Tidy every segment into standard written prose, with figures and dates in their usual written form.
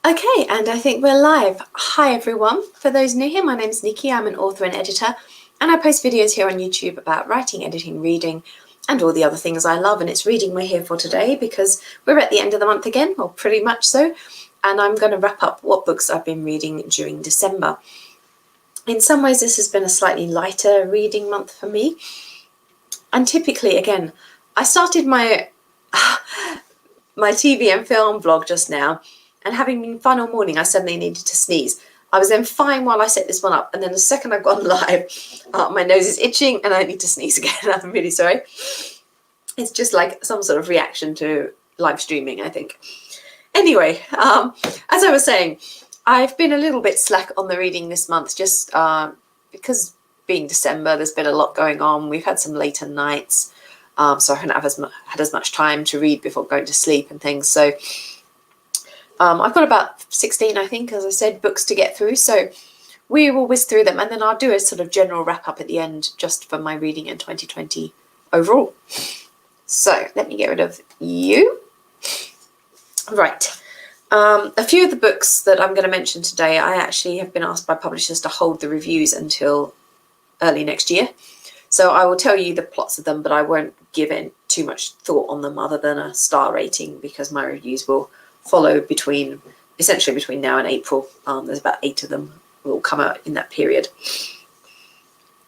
Okay, and I think we're live. Hi everyone. For those new here, my name's Nicki. I'm an author and editor, and I post videos here on YouTube about writing, editing, reading, and all the other things I love. And it's reading we're here for today because we're at the end of the month again, or pretty much so, and I'm going to wrap up what books I've been reading during December. In some ways, this has been a slightly lighter reading month for me. And typically, again, I started my TV and film vlog just now, and having been fun all morning, I suddenly needed to sneeze. I was then fine while I set this one up, and then the second I've gone live, my nose is itching and I need to sneeze again. I'm really sorry. It's just like some sort of reaction to live streaming, I think. Anyway, as I was saying, I've been a little bit slack on the reading this month, just because being December, there's been a lot going on. We've had some later nights, so I haven't had as much time to read before going to sleep and things. So I've got about 16, I think, as I said, books to get through. So we will whiz through them, and then I'll do a sort of general wrap up at the end just for my reading in 2020 overall. So let me get rid of you. Right. A few of the books that I'm going to mention today, I actually have been asked by publishers to hold the reviews until early next year. So I will tell you the plots of them, but I won't give in too much thought on them other than a star rating, because my reviews will follow essentially between now and April. There's about 8 of them will come out in that period.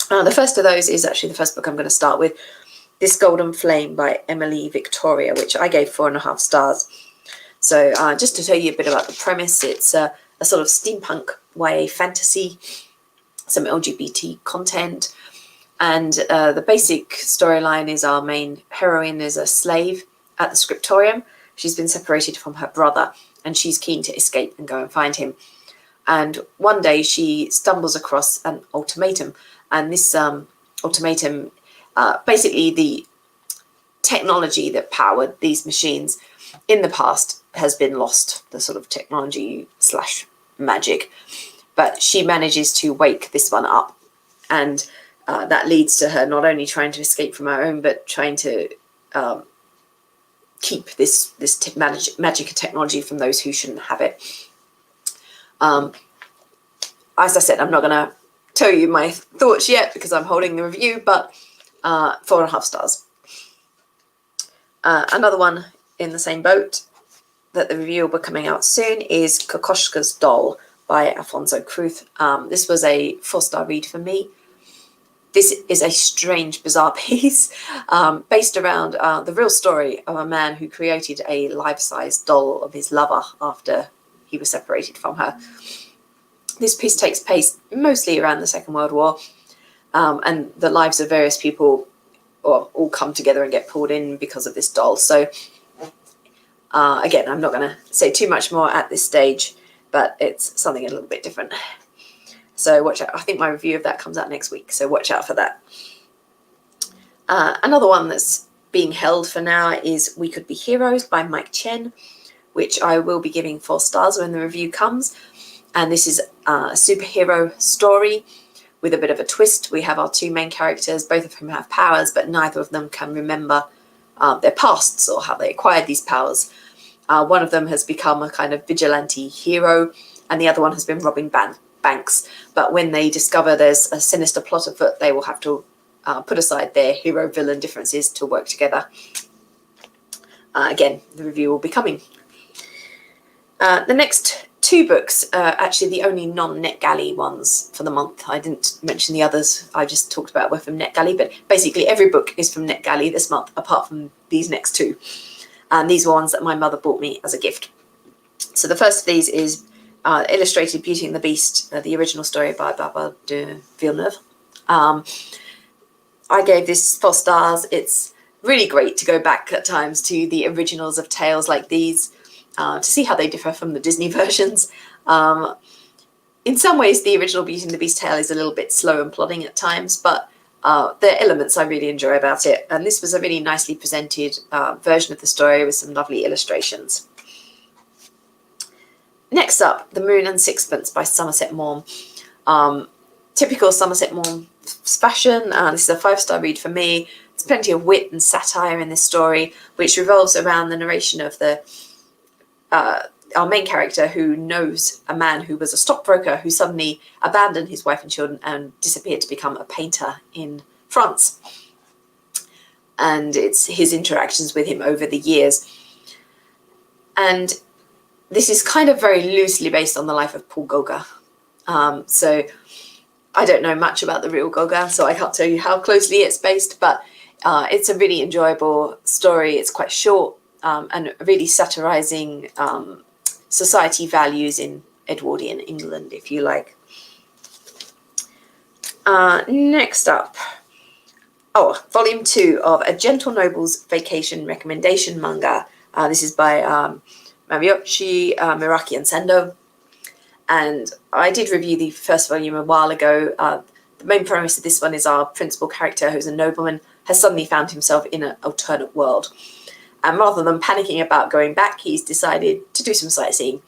The first of those is actually the first book I'm going to start with, This Golden Flame by Emily Victoria, which I gave 4.5 stars. So just to tell you a bit about the premise, it's a sort of steampunk YA fantasy, some LGBT content, and the basic storyline is our main heroine is a slave at the scriptorium. She's been separated from her brother, and she's keen to escape and go and find him. And one day she stumbles across an ultimatum, and this ultimatum, basically the technology that powered these machines in the past has been lost, the sort of technology / magic. But she manages to wake this one up, and that leads to her not only trying to escape from her own, but trying to keep this magic and technology from those who shouldn't have it. As I said, I'm not going to tell you my thoughts yet because I'm holding the review, but 4.5 stars. Another one in the same boat that the review will be coming out soon is Kokoschkas Doll by Afonzo Cruz. This was a 4-star read for me. This is a strange, bizarre piece based around the real story of a man who created a life-size doll of his lover after he was separated from her. This piece takes place mostly around the Second World War, and the lives of various people all come together and get pulled in because of this doll. So again, I'm not going to say too much more at this stage, but it's something a little bit different. So watch out. I think my review of that comes out next week, so watch out for that. Another one that's being held for now is We Could Be Heroes by Chen, which I will be giving 4 stars when the review comes. And this is a superhero story with a bit of a twist. We have our 2 main characters, both of whom have powers, but neither of them can remember their pasts or how they acquired these powers. One of them has become a kind of vigilante hero, and the other one has been robbing banks. But when they discover there's a sinister plot afoot, they will have to put aside their hero-villain differences to work together. Again, the review will be coming. The next 2 books are actually the only non-NetGalley ones for the month. I didn't mention the others. I just talked about were from NetGalley, but basically every book is from NetGalley this month, apart from these next 2. And these were ones that my mother bought me as a gift. So the first of these is illustrated Beauty and the Beast, the original story by Barbot de Villeneuve. I gave this 4 stars. It's really great to go back at times to the originals of tales like these to see how they differ from the Disney versions. In some ways, the original Beauty and the Beast tale is a little bit slow and plodding at times, but there are elements I really enjoy about it. And this was a really nicely presented version of the story with some lovely illustrations. Next up, The Moon and Sixpence by Somerset Maugham. Typical Somerset Maugham fashion. This is a 5-star read for me. There's plenty of wit and satire in this story, which revolves around the narration of the our main character, who knows a man who was a stockbroker who suddenly abandoned his wife and children and disappeared to become a painter in France. And it's his interactions with him over the years. And this is kind of very loosely based on the life of Paul Gauguin. So I don't know much about the real Gauguin, so I can't tell you how closely it's based, but it's a really enjoyable story. It's quite short and really satirizing society values in Edwardian England, if you like. Next up, Volume 2 of A Gentle Noble's Vacation Recommendation Manga. This is by Mariochi, Miraki, and Sando. And I did review the first volume a while ago. The main premise of this one is our principal character, who's a nobleman, has suddenly found himself in an alternate world. And rather than panicking about going back, he's decided to do some sightseeing.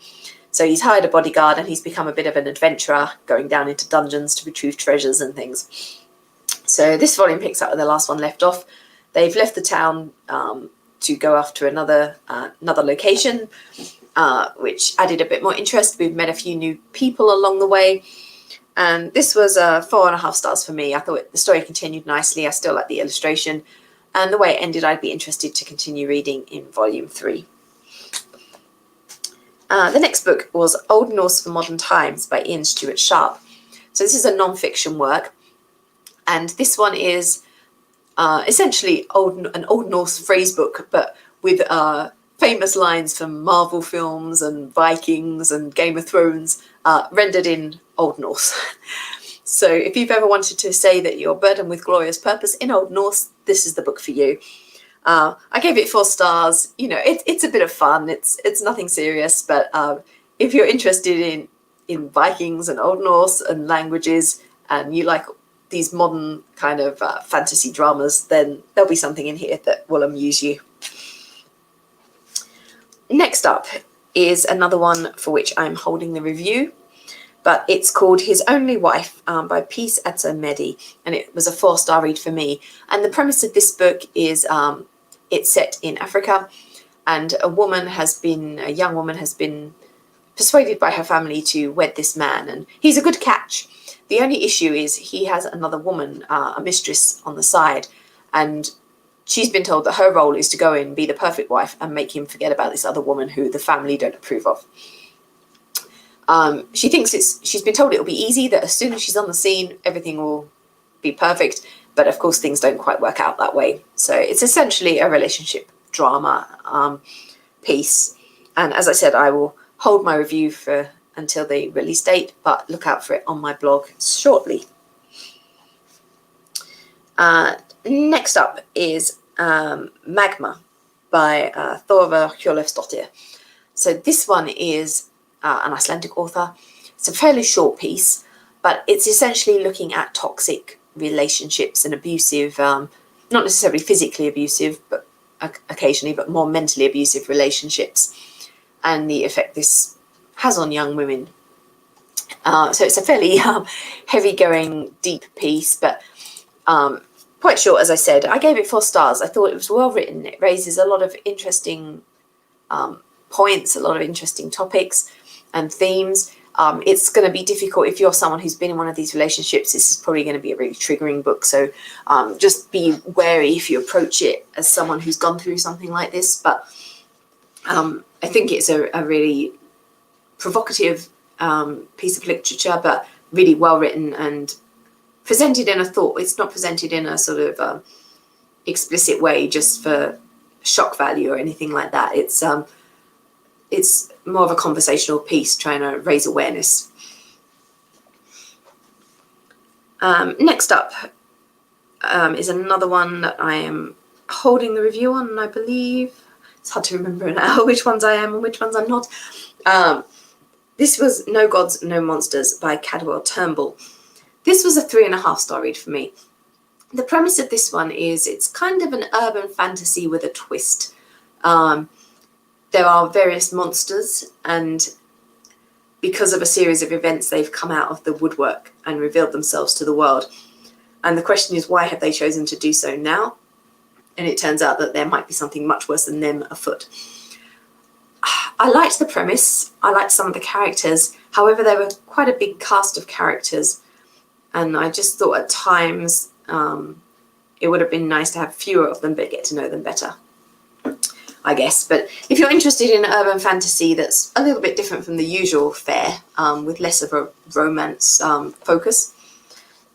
So he's hired a bodyguard and he's become a bit of an adventurer, going down into dungeons to retrieve treasures and things. So this volume picks up where the last one left off. They've left the town to go off to another location, which added a bit more interest. We've met a few new people along the way. And this was 4.5 stars for me. I thought the story continued nicely. I still like the illustration. And the way it ended, I'd be interested to continue reading in Volume 3. The next book was Old Norse for Modern Times by Ian Stuart Sharpe. So this is a non-fiction work. And this one is essentially an Old Norse phrase book, but with famous lines from Marvel films and Vikings and Game of Thrones rendered in Old Norse. So if you've ever wanted to say that you're burdened with glorious purpose in Old Norse, this is the book for you. I gave it 4 stars. You know, it's a bit of fun. It's nothing serious, but if you're interested in Vikings and Old Norse and languages, and you like these modern kind of fantasy dramas, then there'll be something in here that will amuse you. Next up is another one for which I'm holding the review, but it's called His Only Wife by Peace Adzo Medie, and it was a 4-star read for me. And the premise of this book is it's set in Africa, and a young woman has been persuaded by her family to wed this man, and he's a good catch. The only issue is he has another woman, a mistress on the side, and she's been told that her role is to go in, be the perfect wife, and make him forget about this other woman who the family don't approve of. She thinks she's been told it'll be easy, that as soon as she's on the scene, everything will be perfect. But of course, things don't quite work out that way. So it's essentially a relationship drama piece. And as I said, I will hold my review until the release date, but look out for it on my blog shortly. Next up is Magma by Thora Hjörleifsdóttir. So this one is an Icelandic author. It's a fairly short piece, but it's essentially looking at toxic relationships and abusive, not necessarily physically abusive, but occasionally, but more mentally abusive relationships, and the effect this has on young women. So it's a fairly heavy-going, deep piece, but quite short, as I said. I gave it 4 stars. I thought it was well written. It raises a lot of interesting points, a lot of interesting topics and themes. It's going to be difficult if you're someone who's been in one of these relationships. This is probably going to be a really triggering book. So just be wary if you approach it as someone who's gone through something like this. But I think it's a really provocative piece of literature, but really well written and presented in a thought. It's not presented in a sort of explicit way just for shock value or anything like that. It's more of a conversational piece trying to raise awareness. Next up is another one that I am holding the review on, I believe. It's hard to remember now which ones I am and which ones I'm not. This was No Gods, No Monsters by Cadwell Turnbull. This was a 3.5-star read for me. The premise of this one is it's kind of an urban fantasy with a twist. There are various monsters, and because of a series of events, they've come out of the woodwork and revealed themselves to the world. And the question is, why have they chosen to do so now? And it turns out that there might be something much worse than them afoot. I liked the premise. I liked some of the characters. However, there were quite a big cast of characters, and I just thought at times it would have been nice to have fewer of them, but get to know them better, I guess. But if you're interested in urban fantasy that's a little bit different from the usual fare, with less of a romance focus,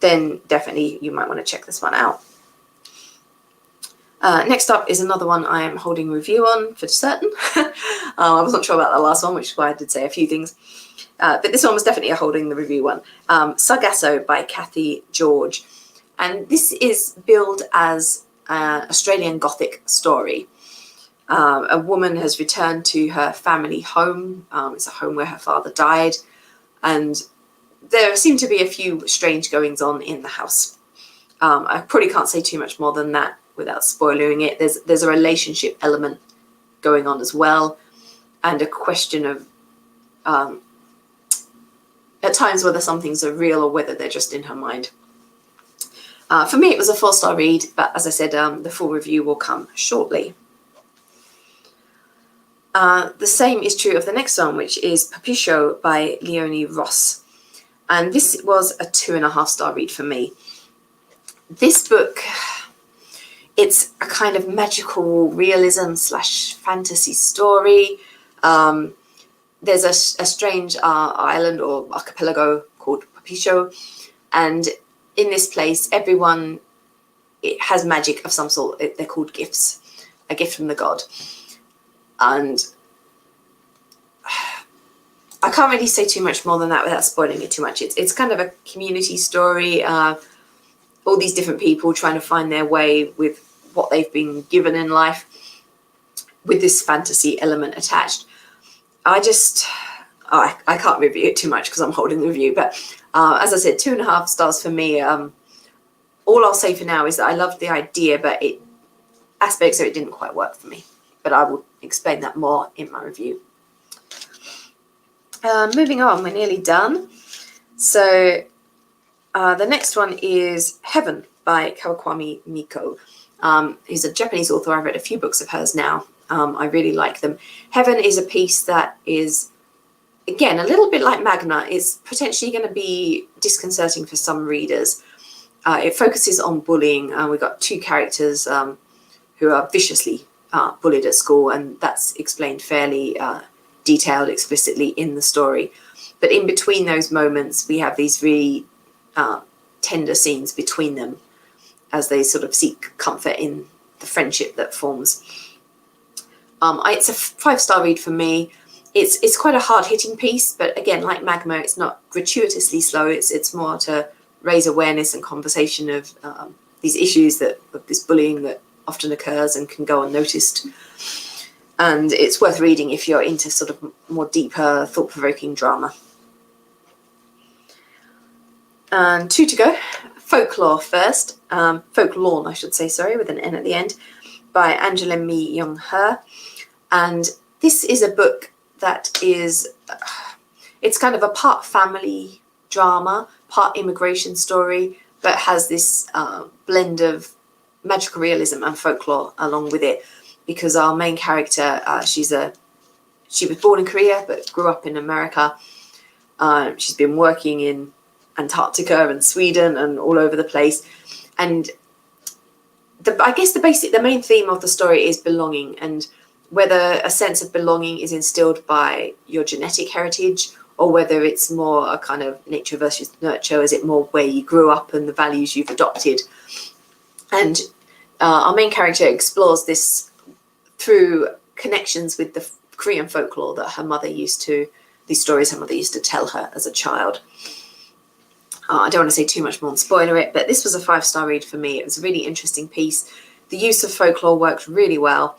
then definitely you might want to check this one out. Next up is another one I am holding a review on for certain. I wasn't sure about the last one, which is why I did say a few things. But this one was definitely a holding the review one. Sargasso by Kathy George. And this is billed as an Australian Gothic story. A woman has returned to her family home. It's a home where her father died. And there seem to be a few strange goings on in the house. I probably can't say too much more than that without spoiling it. There's a relationship element going on as well, and a question of at times whether some things are real or whether they're just in her mind. For me, it was a 4-star read, but as I said, the full review will come shortly. The same is true of the next one, which is Popisho by Leone Ross. And this was a 2.5-star read for me. This book, it's a kind of magical realism / fantasy story. There's a strange island or archipelago called Popisho, and in this place, everyone has magic of some sort. They're called gifts, a gift from the god. And I can't really say too much more than that without spoiling it too much. It's kind of a community story. All these different people trying to find their way with what they've been given in life, with this fantasy element attached. I can't review it too much because I'm holding the review, but as I said, 2.5 stars for me. All I'll say for now is that I loved the idea, but aspects of it didn't quite work for me. But I will explain that more in my review. Moving on, we're nearly done. So the next one is Heaven by Kawakami Mieko. Who's a Japanese author. I've read a few books of hers now. I really like them. Heaven is a piece that is, again, a little bit like Magma. It's potentially going to be disconcerting for some readers. It focuses on bullying. We've got 2 characters who are viciously bullied at school, and that's explained fairly detailed explicitly in the story. But in between those moments, we have these really tender scenes between them as they sort of seek comfort in the friendship that forms. It's a 5-star read for me. It's quite a hard-hitting piece, but again, like Magma, it's not gratuitously slow. It's more to raise awareness and conversation of these issues of this bullying that often occurs and can go unnoticed. And it's worth reading if you're into sort of more deeper, thought-provoking drama. And 2 to go. Folklore first. Folklorn, I should say, sorry, with an N at the end, by Angela Mi Young-Her. And this is a book that is, it's kind of a part family drama, part immigration story, but has this blend of magical realism and folklore along with it, because our main character, she was born in Korea but grew up in America. She's been working in Antarctica and Sweden and all over the place, and I guess the main theme of the story is belonging, and whether a sense of belonging is instilled by your genetic heritage or whether it's more a kind of nature versus nurture. Is it more where you grew up and the values you've adopted? And our main character explores this through connections with the Korean folklore that these stories her mother used to tell her as a child. I don't want to say too much more and spoiler it, but this was a 5-star read for me. It was a really interesting piece. The use of folklore worked really well,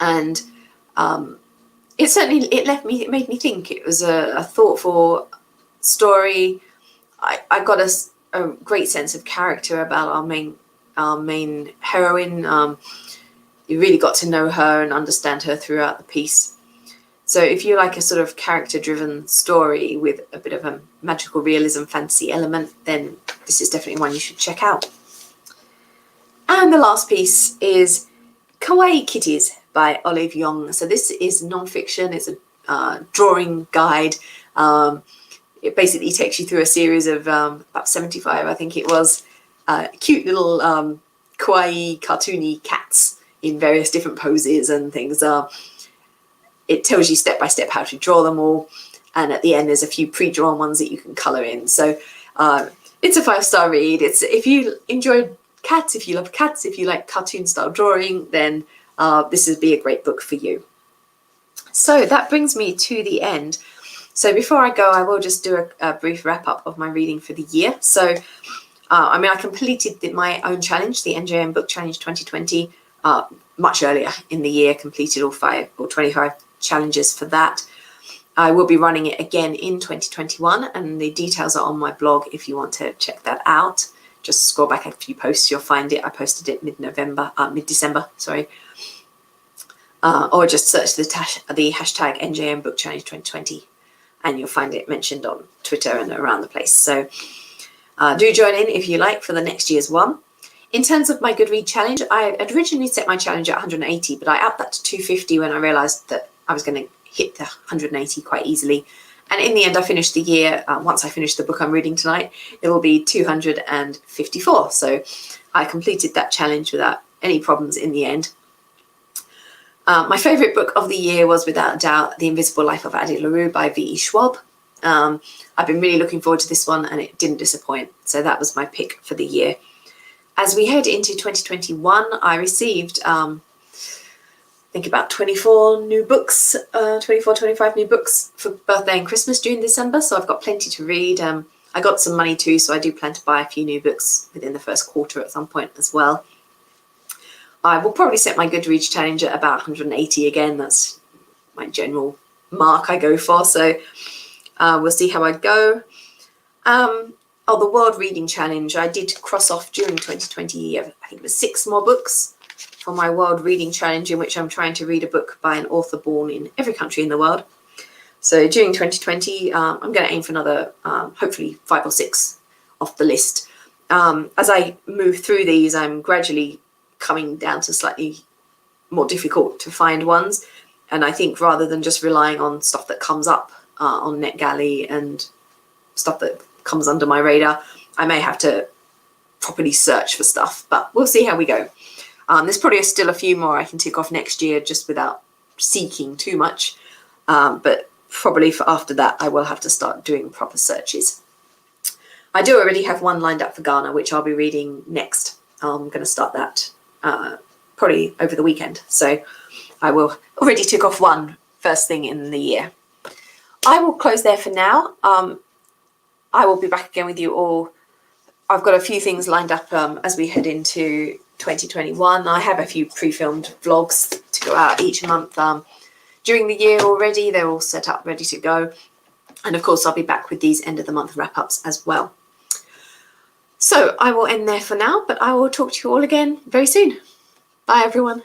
and it made me think. It was a thoughtful story. I got a great sense of character about our main heroine. You really got to know her and understand her throughout the piece. So if you like a sort of character-driven story with a bit of a magical realism fantasy element, then this is definitely one you should check out. And the last piece is Kawaii Kitties by Olive Young. So this is non-fiction. It's a drawing guide. It basically takes you through a series of about 75, I think it was, cute little kawaii cartoony cats in various different poses and things. It tells you step by step how to draw them all, and at the end there's a few pre-drawn ones that you can colour in. So it's a 5-star read. It's, if you enjoy cats, if you love cats, if you like cartoon style drawing, then this would be a great book for you. So that brings me to the end. So before I go, I will just do a brief wrap up of my reading for the year. So I mean, I completed my own challenge, the NJM Book Challenge 2020, much earlier in the year, completed all 5 or 25 challenges for that. I will be running it again in 2021, and the details are on my blog if you want to check that out. Just scroll back a few posts, you'll find it. I posted it mid-December, sorry. Or just search the hashtag NJM Book Challenge 2020, and you'll find it mentioned on Twitter and around the place. So do join in if you like for the next year's one. In terms of my Goodread challenge, I had originally set my challenge at 180, but I upped that to 250 when I realised that I was going to hit the 180 quite easily. And in the end, I finished the year, once I finish the book I'm reading tonight, it will be 254. So I completed that challenge without any problems in the end. My favourite book of the year was, without a doubt, The Invisible Life of Addie LaRue by V.E. Schwab. I've been really looking forward to this one, and it didn't disappoint. So that was my pick for the year. As we head into 2021, I received, I think about 24 new books, 25 new books for birthday and Christmas during December. So I've got plenty to read. I got some money too, so I do plan to buy a few new books within the first quarter at some point as well. I will probably set my Goodreads challenge at about 180 again. That's my general mark I go for. So we'll see how I go. The World Reading Challenge. I did cross off during 2020, I think it was 6 more books for my World Reading Challenge, in which I'm trying to read a book by an author born in every country in the world. So during 2020, I'm going to aim for another, hopefully 5 or 6 off the list. As I move through these, I'm gradually coming down to slightly more difficult to find ones. And I think rather than just relying on stuff that comes up on NetGalley and stuff that comes under my radar, I may have to properly search for stuff, but we'll see how we go. There's probably still a few more I can tick off next year just without seeking too much. But probably for after that, I will have to start doing proper searches. I do already have one lined up for Ghana, which I'll be reading next. I'm going to start that probably over the weekend. So I will already tick off one first thing in the year. I will close there for now. I will be back again with you all. I've got a few things lined up as we head into 2021. I have a few pre-filmed vlogs to go out each month during the year already. They're all set up, ready to go. And of course, I'll be back with these end of the month wrap-ups as well. So I will end there for now, but I will talk to you all again very soon. Bye, everyone.